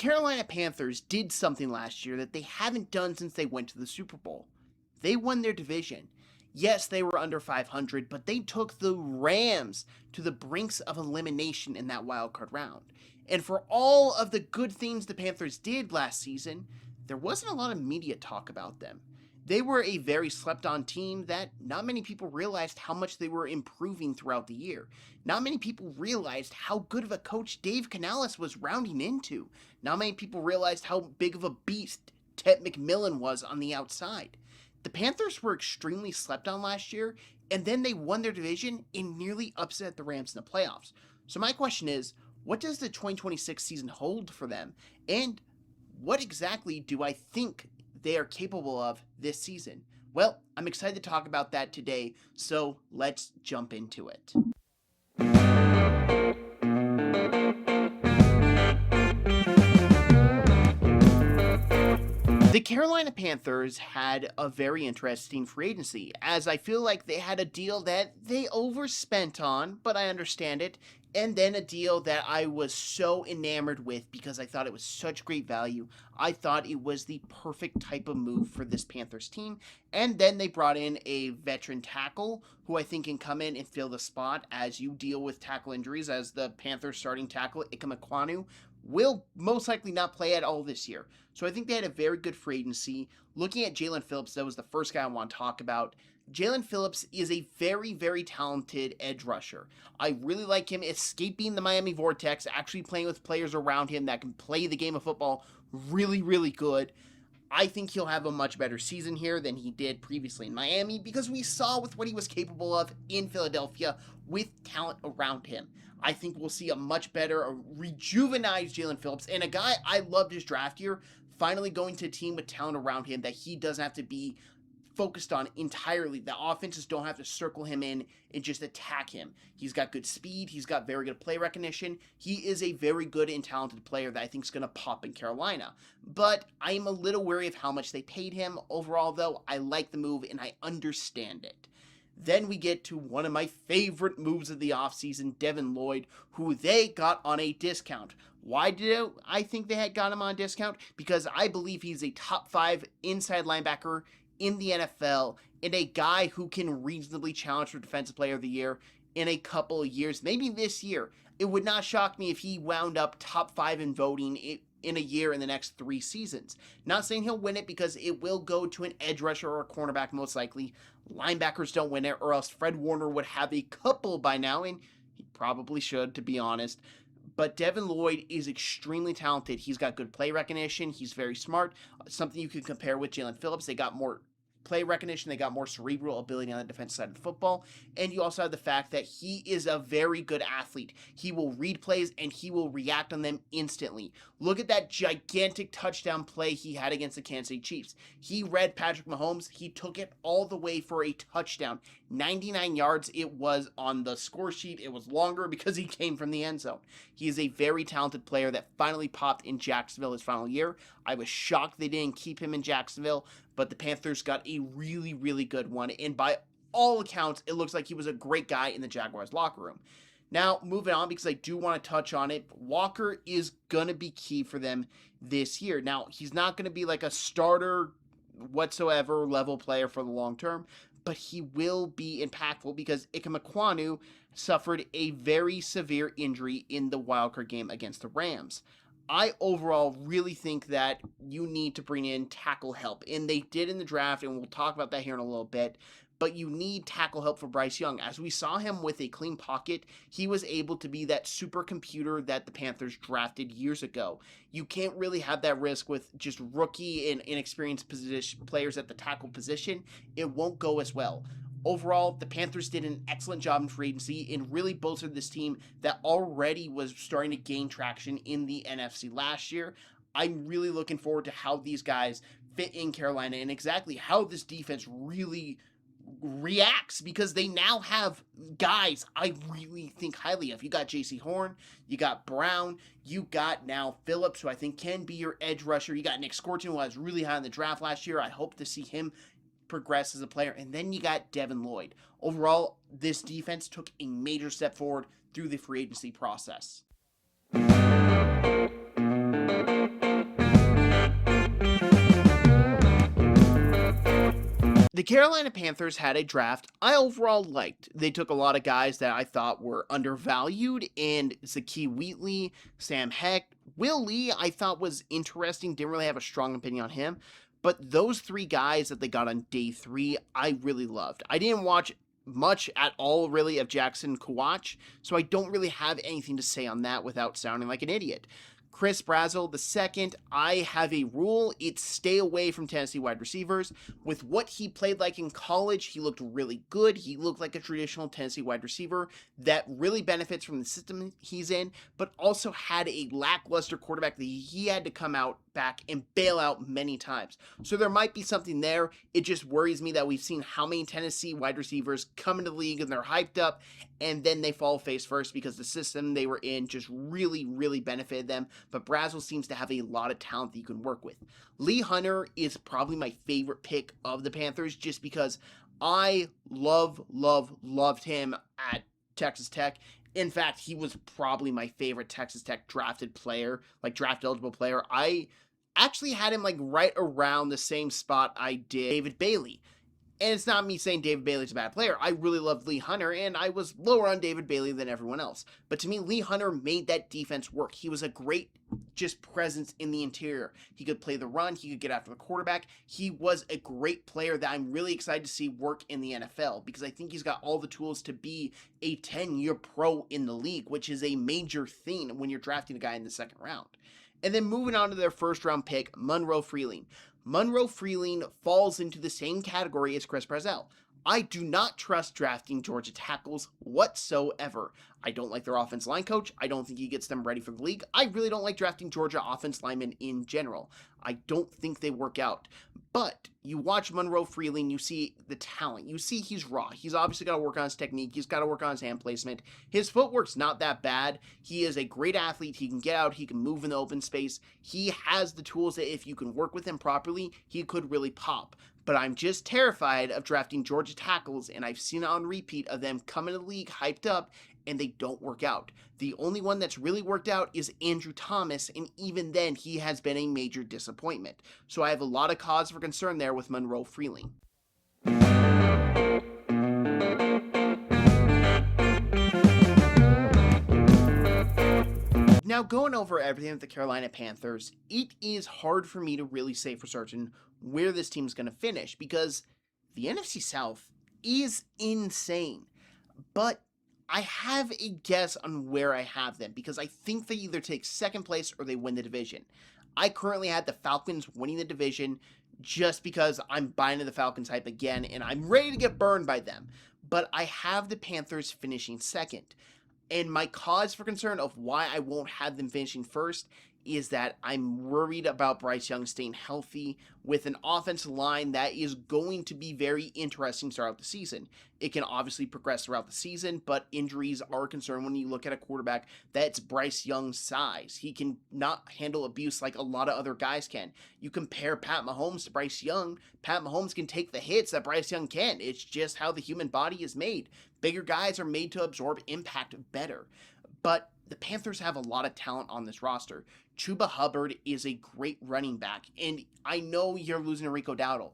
Carolina Panthers did something last year that they haven't done since they went to the Super Bowl. They won their division. Yes, they were under 500, but they took the Rams to the brinks of elimination in that wildcard round. And for all of the good things the Panthers did last season, there wasn't a lot of media talk about them. They were a very slept-on team that not many people realized how much they were improving throughout the year. Not many people realized how good of a coach Dave Canales was rounding into. Not many people realized how big of a beast Ted McMillan was on the outside. The Panthers were extremely slept on last year, and then they won their division and nearly upset the Rams in the playoffs. So my question is, what does the 2026 season hold for them? And what exactly do I think they are capable of this season? Well, I'm excited to talk about that today, so let's jump into it. The Carolina Panthers had a very interesting free agency, as I feel like they had a deal that they overspent on, but I understand it, and then a deal that I was so enamored with because I thought it was such great value. I thought it was the perfect type of move for this Panthers team, and then they brought in a veteran tackle who I think can come in and fill the spot as you deal with tackle injuries, as the Panthers starting tackle, Ike Ekwonu, will most likely not play at all this year. So I think they had a very good free agency. Looking at Jaelan Phillips, that was the first guy I want to talk about. Jaelan Phillips is a very, very talented edge rusher. I really like him escaping the Miami Vortex, actually playing with players around him that can play the game of football really, really good. I think he'll have a much better season here than he did previously in Miami because we saw with what he was capable of in Philadelphia with talent around him. I think we'll see a much better, rejuvenized Jaelan Phillips, and a guy I loved his draft year, finally going to a team with talent around him that he doesn't have to be focused on entirely. The offenses don't have to circle him in and just attack him. He's got good speed. He's got very good play recognition. He is a very good and talented player that I think is going to pop in Carolina. But I am a little wary of how much they paid him. Overall, though, I like the move and I understand it. Then we get to one of my favorite moves of the offseason, Devin Lloyd, who they got on a discount. Why did I think they had got him on a discount? Because I believe he's a top 5 inside linebacker in the NFL and a guy who can reasonably challenge for Defensive Player of the Year in a couple of years, maybe this year. It would not shock me if he wound up top 5 in voting in a year in the next 3 seasons. Not saying he'll win it because it will go to an edge rusher or a cornerback most likely. Linebackers don't win it, or else Fred Warner would have a couple by now, and he probably should, to be honest. But Devin Lloyd is extremely talented. He's got good play recognition. He's very smart. Something you could compare with Jaelan Phillips. They got more play recognition. They got more cerebral ability on the defensive side of the football. And you also have the fact that he is a very good athlete. He will read plays and he will react on them instantly. Look at that gigantic touchdown play he had against the Kansas City Chiefs. He read Patrick Mahomes. He took it all the way for a touchdown. 99 yards it was on the score sheet. It was longer because he came from the end zone. He is a very talented player that finally popped in Jacksonville his final year. I was shocked they didn't keep him in Jacksonville, but the Panthers got a really, really good one. And by all accounts, it looks like he was a great guy in the Jaguars locker room. Now, moving on, because I do want to touch on it, Walker is going to be key for them this year. Now, he's not going to be like a starter whatsoever level player for the long term, but he will be impactful because Ike Ekwonu suffered a very severe injury in the wildcard game against the Rams. I overall really think that you need to bring in tackle help, and they did in the draft, and we'll talk about that here in a little bit, but you need tackle help for Bryce Young. As we saw him with a clean pocket, he was able to be that supercomputer that the Panthers drafted years ago. You can't really have that risk with just rookie and inexperienced players at the tackle position. It won't go as well. Overall, the Panthers did an excellent job in free agency and really bolstered this team that already was starting to gain traction in the NFC last year. I'm really looking forward to how these guys fit in Carolina and exactly how this defense really reacts, because they now have guys I really think highly of. You got J.C. Horn, you got Brown, you got now Phillips, who I think can be your edge rusher. You got Nick Scorton, who I was really high in the draft last year. I hope to see him progress as a player. And then you got Devin Lloyd. Overall, this defense took a major step forward through the free agency process. The Carolina Panthers had a draft I overall liked. They took a lot of guys that I thought were undervalued, and Zakee Wheatley, Sam Heck, Will Lee, I thought was interesting. Didn't really have a strong opinion on him. But those three guys that they got on day 3, I really loved. I didn't watch much at all, really, of Jackson Kawach, so I don't really have anything to say on that without sounding like an idiot. Chris Brazzell, the second, I have a rule. It's stay away from Tennessee wide receivers. With what he played like in college, he looked really good. He looked like a traditional Tennessee wide receiver that really benefits from the system he's in, but also had a lackluster quarterback that he had to come out back and bail out many times. So there might be something there. It just worries me that we've seen how many Tennessee wide receivers come into the league and they're hyped up and then they fall face first because the system they were in just really, really benefited them. But Brazzell seems to have a lot of talent that you can work with. Lee Hunter is probably my favorite pick of the Panthers just because I loved him at Texas Tech. In fact, he was probably my favorite Texas Tech drafted player, like draft eligible player. I actually had him like right around the same spot I did David Bailey. And it's not me saying David Bailey's a bad player. I really loved Lee Hunter, and I was lower on David Bailey than everyone else. But to me, Lee Hunter made that defense work. He was a great just presence in the interior. He could play the run. He could get after the quarterback. He was a great player that I'm really excited to see work in the NFL because I think he's got all the tools to be a 10-year pro in the league, which is a major thing when you're drafting a guy in the second round. And then moving on to their first round pick, Monroe Freeling. Monroe Freeling falls into the same category as Chris Brazzell. I do not trust drafting Georgia tackles whatsoever. I don't like their offense line coach. I don't think he gets them ready for the league. I really don't like drafting Georgia offense linemen in general. I don't think they work out. But you watch Monroe Freeling, you see the talent. You see he's raw. He's obviously got to work on his technique. He's got to work on his hand placement. His footwork's not that bad. He is a great athlete. He can get out. He can move in the open space. He has the tools that if you can work with him properly, he could really pop. But I'm just terrified of drafting Georgia tackles, and I've seen it on repeat of them coming to the league hyped up, and they don't work out. The only one that's really worked out is Andrew Thomas, and even then, he has been a major disappointment. So I have a lot of cause for concern there with Monroe Freeling. Now, going over everything with the Carolina Panthers, it is hard for me to really say for certain where this team's going to finish because the NFC South is insane. But I have a guess on where I have them because I think they either take second place or they win the division. I currently had the Falcons winning the division just because I'm buying into the Falcons hype again and I'm ready to get burned by them. But I have the Panthers finishing second. And my cause for concern of why I won't have them finishing first is that I'm worried about Bryce Young staying healthy with an offensive line that is going to be very interesting throughout the season. It can obviously progress throughout the season, but injuries are a concern when you look at a quarterback that's Bryce Young's size. He can not handle abuse like a lot of other guys can. You compare Pat Mahomes to Bryce Young, Pat Mahomes can take the hits that Bryce Young can't. It's just how the human body is made. Bigger guys are made to absorb impact better. But the Panthers have a lot of talent on this roster. Chuba Hubbard is a great running back, and I know you're losing Rico Dowdle.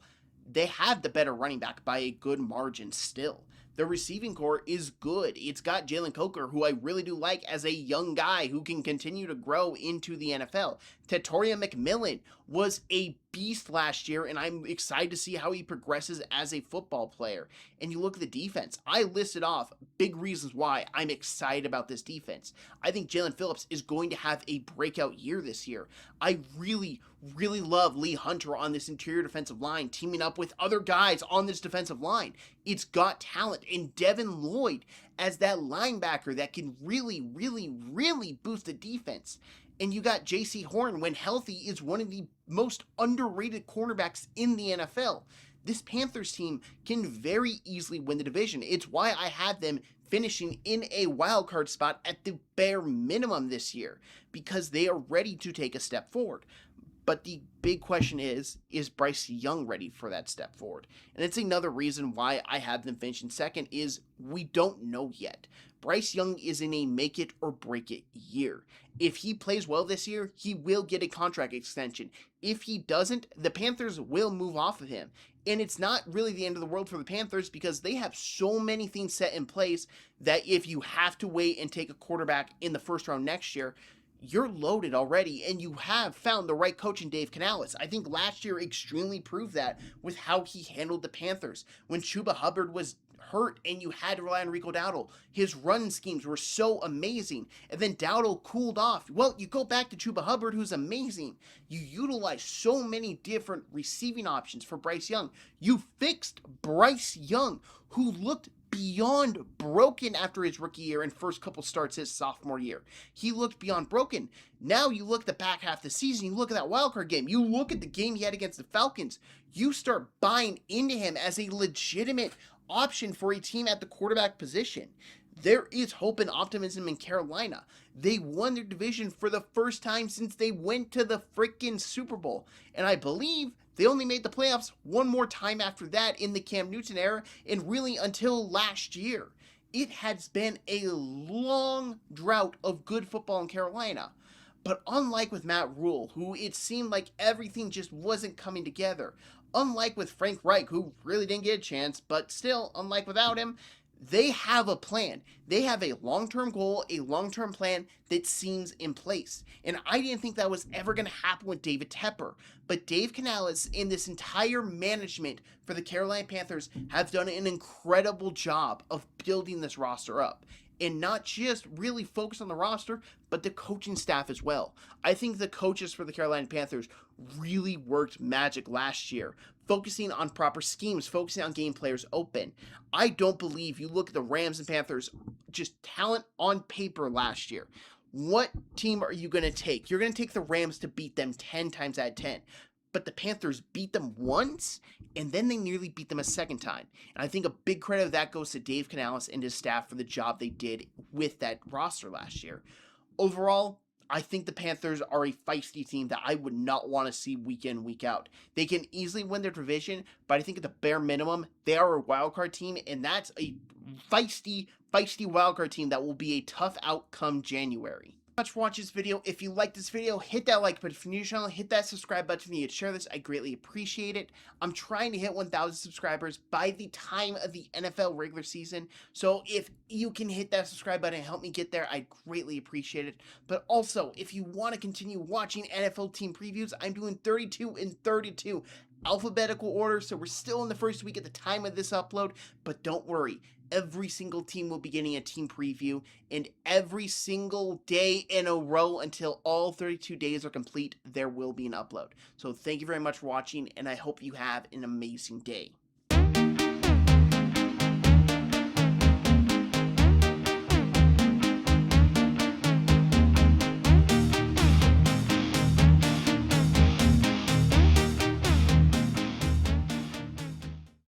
They have the better running back by a good margin still. The receiving core is good. It's got Jalen Coker, who I really do like as a young guy who can continue to grow into the NFL. Tatoria McMillan was a beast last year, and I'm excited to see how he progresses as a football player. And you look at the defense. I listed off big reasons why I'm excited about this defense. I think Jalen Phillips is going to have a breakout year this year. I really love Lee Hunter on this interior defensive line, teaming up with other guys on this defensive line. It's got talent, and Devin Lloyd as that linebacker that can really boost the defense. And you got J.C. Horn, when healthy, is one of the most underrated cornerbacks in the NFL. This Panthers team can very easily win the division. It's why I had them finishing in a wildcard spot at the bare minimum this year, because they are ready to take a step forward. But the big question is Bryce Young ready for that step forward? And it's another reason why I have them finishing second is we don't know yet. Bryce Young is in a make it or break it year. If he plays well this year, he will get a contract extension. If he doesn't, the Panthers will move off of him. And it's not really the end of the world for the Panthers because they have so many things set in place that if you have to wait and take a quarterback in the first round next year, you're loaded already, and you have found the right coach in Dave Canales. I think last year extremely proved that with how he handled the Panthers. When Chuba Hubbard was hurt and you had to rely on Rico Dowdle, his run schemes were so amazing. And then Dowdle cooled off. Well, you go back to Chuba Hubbard, who's amazing. You utilize so many different receiving options for Bryce Young. You fixed Bryce Young, who looked beyond broken after his rookie year and first couple starts his sophomore year. He looked beyond broken. Now you look at the back half of the season, you look at that wildcard game, you look at the game he had against the Falcons, you start buying into him as a legitimate option for a team at the quarterback position. There is hope and optimism in Carolina. They won their division for the first time since they went to the freaking Super Bowl. And I believe they only made the playoffs one more time after that in the Cam Newton era, and really until last year. It has been a long drought of good football in Carolina. But unlike with Matt Rule, who it seemed like everything just wasn't coming together, unlike with Frank Reich, who really didn't get a chance, but still, unlike without him, they have a plan. They have a long-term goal, a long-term plan that seems in place. And I didn't think that was ever going to happen with David Tepper. But Dave Canales and this entire management for the Carolina Panthers have done an incredible job of building this roster up. And not just really focus on the roster, but the coaching staff as well. I think the coaches for the Carolina Panthers really worked magic last year, focusing on proper schemes, focusing on getting players open. I don't believe you look at the Rams and Panthers, just talent on paper last year. What team are you going to take? You're going to take the Rams to beat them 10 times out of 10. But the Panthers beat them once, and then they nearly beat them a second time. And I think a big credit of that goes to Dave Canales and his staff for the job they did with that roster last year. Overall, I think the Panthers are a feisty team that I would not want to see week in, week out. They can easily win their division, but I think at the bare minimum, they are a wildcard team, and that's a feisty wildcard team that will be a tough outcome January. Much for watching this video. If you like this video, hit that like button. If you're new to the channel, hit that subscribe button. If you share this, I greatly appreciate it. I'm trying to hit 1,000 subscribers by the time of the NFL regular season. So if you can hit that subscribe button and help me get there, I'd greatly appreciate it. But also, if you want to continue watching NFL team previews, I'm doing 32 and 32 alphabetical order, so we're still in the first week at the time of this upload, but don't worry. Every single team will be getting a team preview, and every single day in a row until all 32 days are complete, there will be an upload. So thank you very much for watching, and I hope you have an amazing day.